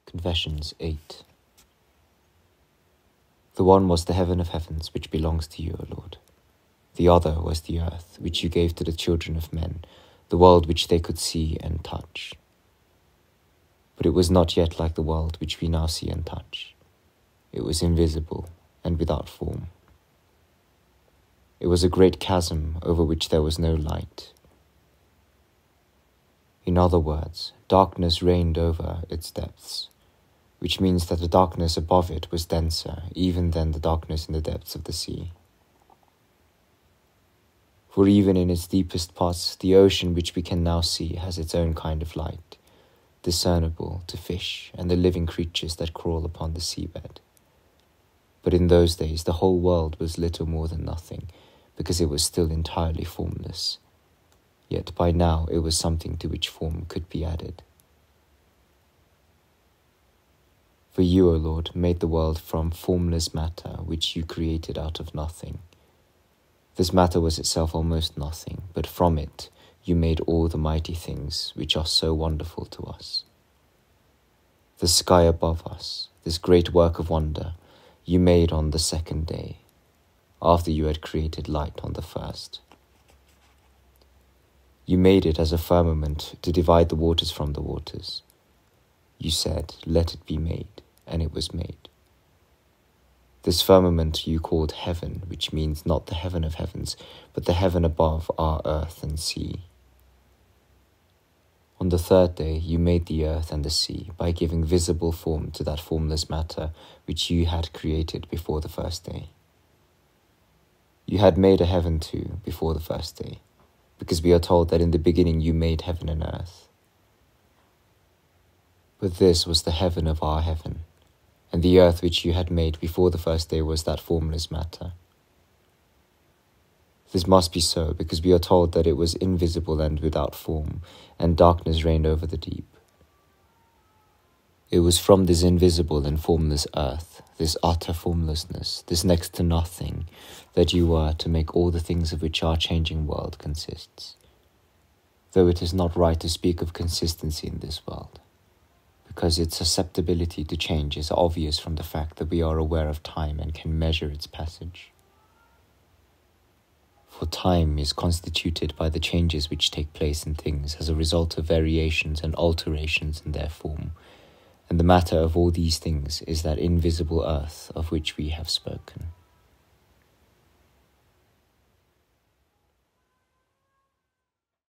Confessions 8. The one was the heaven of heavens, which belongs to you, O Lord. The other was the earth, which you gave to the children of men, the world which they could see and touch. But it was not yet like the world which we now see and touch. It was invisible and without form. It was a great chasm over which there was no light. In other words, darkness reigned over its depths, which means that the darkness above it was denser even than the darkness in the depths of the sea. For even in its deepest parts, the ocean which we can now see has its own kind of light, discernible to fish and the living creatures that crawl upon the seabed. But in those days the whole world was little more than nothing, because it was still entirely formless. Yet by now it was something to which form could be added. For you, O Lord, made the world from formless matter, which you created out of nothing. This matter was itself almost nothing, but from it you made all the mighty things which are so wonderful to us. The sky above us, this great work of wonder, you made on the second day, after you had created light on the first. You made it as a firmament to divide the waters from the waters. You said, "Let it be made," and it was made. This firmament you called heaven, which means not the heaven of heavens, but the heaven above our earth and sea. On the third day you made the earth and the sea by giving visible form to that formless matter which you had created before the first day. You had made a heaven too before the first day, because we are told that in the beginning you made heaven and earth. But this was the heaven of our heaven, and the earth which you had made before the first day was that formless matter. This must be so, because we are told that it was invisible and without form, and darkness reigned over the deep. It was from this invisible and formless earth, this utter formlessness, this next to nothing, that you were to make all the things of which our changing world consists. Though it is not right to speak of consistency in this world, because its susceptibility to change is obvious from the fact that we are aware of time and can measure its passage. For time is constituted by the changes which take place in things as a result of variations and alterations in their form, and the matter of all these things is that invisible earth of which we have spoken.